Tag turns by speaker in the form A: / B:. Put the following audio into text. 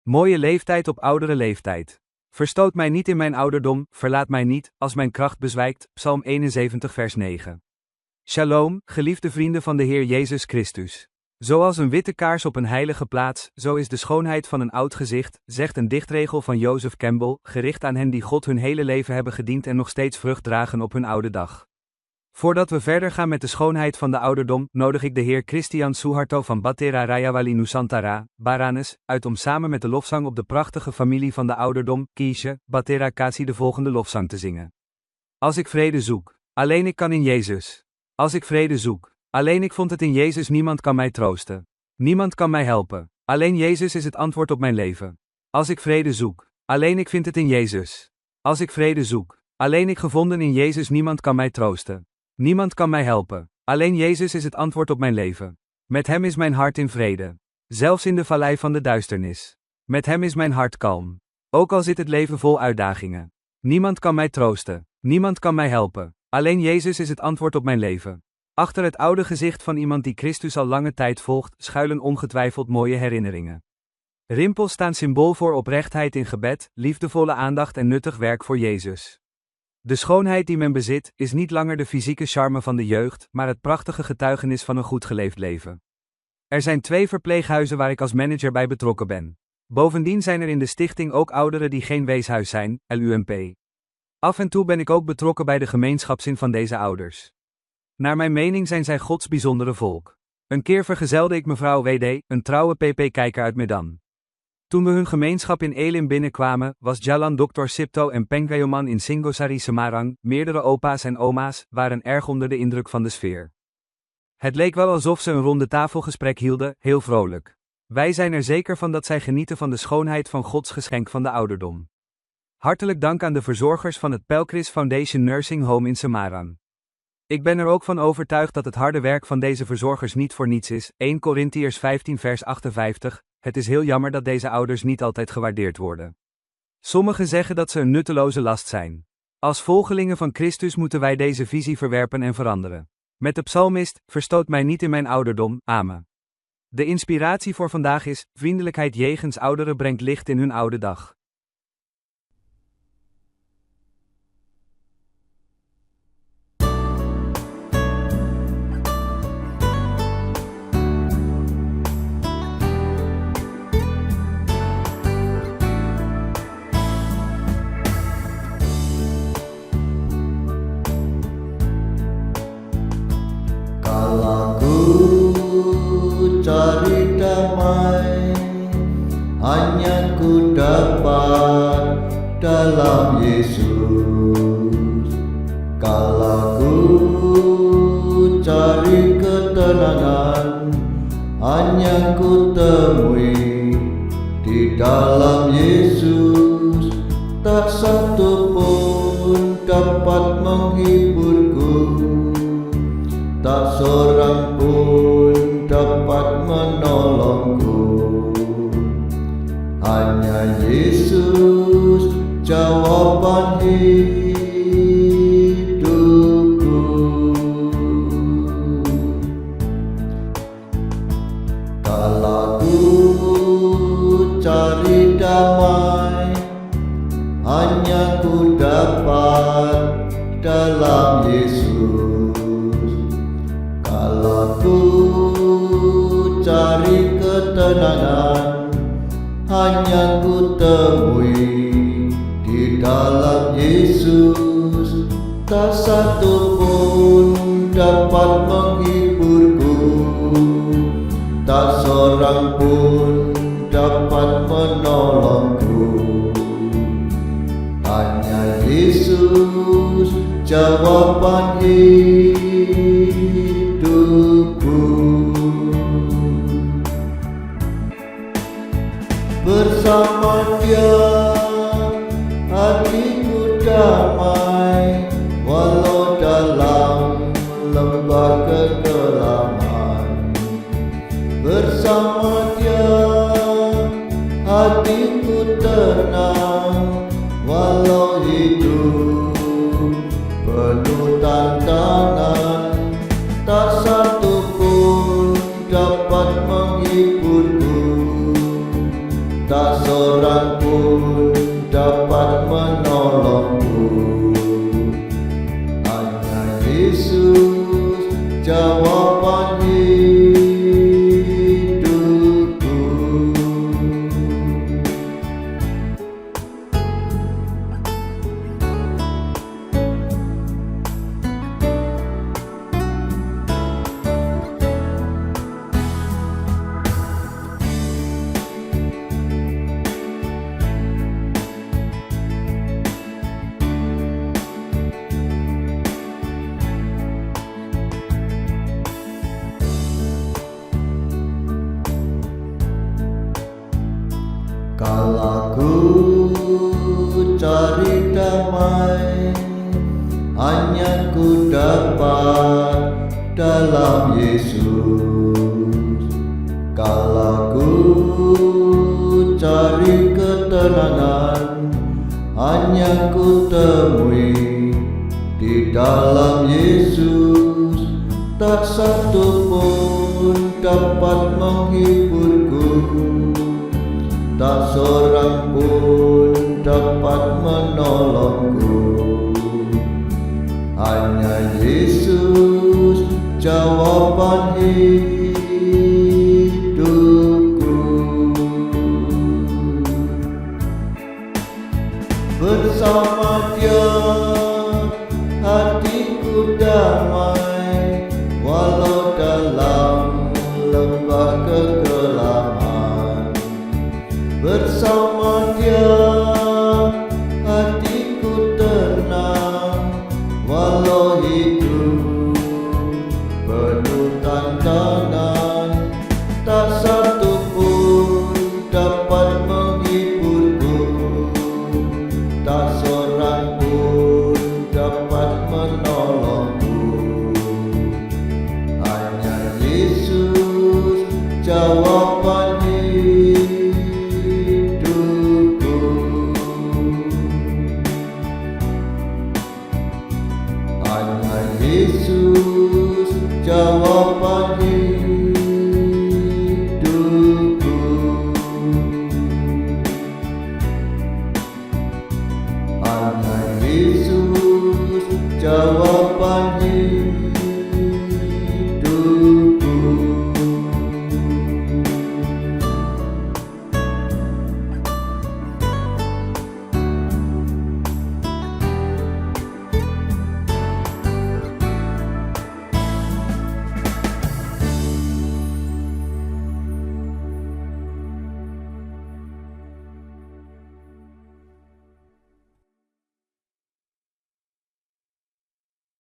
A: Mooie leeftijd op oudere leeftijd. Verstoot mij niet in mijn ouderdom, verlaat mij niet, als mijn kracht bezwijkt. Psalm 71 vers 9. Shalom, geliefde vrienden van de Heer Jezus Christus. Zoals een witte kaars op een heilige plaats, zo is de schoonheid van een oud gezicht, zegt een dichtregel van Joseph Campbell, gericht aan hen die God hun hele leven hebben gediend en nog steeds vrucht dragen op hun oude dag. Voordat we verder gaan met de schoonheid van de ouderdom, nodig ik de Heer Christian Suharto van Battera Rayawali Nusantara, Baranes, uit om samen met de lofzang op de prachtige familie van de ouderdom, Kiesje, Battera Kasi de volgende lofzang te zingen. Als ik vrede zoek, alleen ik kan in Jezus. Als ik vrede zoek, alleen ik vond het in Jezus, niemand kan mij troosten. Niemand kan mij helpen. Alleen Jezus is het antwoord op mijn leven. Als ik vrede zoek, alleen ik vind het in Jezus. Als ik vrede zoek, alleen ik gevonden in Jezus, niemand kan mij troosten. Niemand kan mij helpen. Alleen Jezus is het antwoord op mijn leven. Met Hem is mijn hart in vrede. Zelfs in de vallei van de duisternis. Met Hem is mijn hart kalm. Ook al zit het leven vol uitdagingen. Niemand kan mij troosten. Niemand kan mij helpen. Alleen Jezus is het antwoord op mijn leven. Achter het oude gezicht van iemand die Christus al lange tijd volgt, schuilen ongetwijfeld mooie herinneringen. Rimpels staan symbool voor oprechtheid in gebed, liefdevolle aandacht en nuttig werk voor Jezus. De schoonheid die men bezit, is niet langer de fysieke charme van de jeugd, maar het prachtige getuigenis van een goed geleefd leven. Er zijn 2 verpleeghuizen waar ik als manager bij betrokken ben. Bovendien zijn er in de stichting ook ouderen die geen weeshuis zijn, LUMP. Af en toe ben ik ook betrokken bij de gemeenschapszin van deze ouders. Naar mijn mening zijn zij Gods bijzondere volk. Een keer vergezelde ik mevrouw WD, een trouwe PP-kijker uit Medan. Toen we hun gemeenschap in Elim binnenkwamen, was Jalan Dr. Sipto en Pengweyoman in Singosari Semarang, meerdere opa's en oma's, waren erg onder de indruk van de sfeer. Het leek wel alsof ze een ronde tafelgesprek hielden, heel vrolijk. Wij zijn er zeker van dat zij genieten van de schoonheid van Gods geschenk van de ouderdom. Hartelijk dank aan de verzorgers van het Pelkris Foundation Nursing Home in Semarang. Ik ben er ook van overtuigd dat het harde werk van deze verzorgers niet voor niets is. 1 Korintiërs 15 vers 58. Het is heel jammer dat deze ouders niet altijd gewaardeerd worden. Sommigen zeggen dat ze een nutteloze last zijn. Als volgelingen van Christus moeten wij deze visie verwerpen en veranderen. Met de psalmist, verstoot mij niet in mijn ouderdom, amen. De inspiratie voor vandaag is, vriendelijkheid jegens ouderen brengt licht in hun oude dag.
B: Cari damai hanya ku dapat dalam Yesus. Kalau ku cari ketenangan hanya ku temui di dalam Yesus. Tak satu pun dapat menghiburku, tak seorang pun dapat menolongku. Hanya Yesus jawaban hidupku. Kalau ku cari damai, hanya ku dapat dalam Yesus. Kalau ku cari ketenangan, hanya ku temui di dalam Yesus. Tak satu pun dapat menghiburku, tak seorang pun dapat menolongku. Hanya Yesus jawaban hidupku. Bersama Dia hatiku damai, walau dalam lembah kegelapan. Bersama Dia hatiku tenang, walau hidup penuh tantangan. Tak satu pun dapat menghiburku, tak seorang pun dapat menolongku. Hanya Yesus jawaban hidupku. Kalau ku cari damai, hanya ku dapat dalam Yesus. Kalau ku cari ketenangan, hanya ku temui di dalam Yesus. Tak satu pun dapat menghiburku, tak seorang pun dapat menolongku. Hanya Yesus jawaban hidupku. Bersama Dia hatiku damai, walau dalam lembah kegelapan. Bersama Dia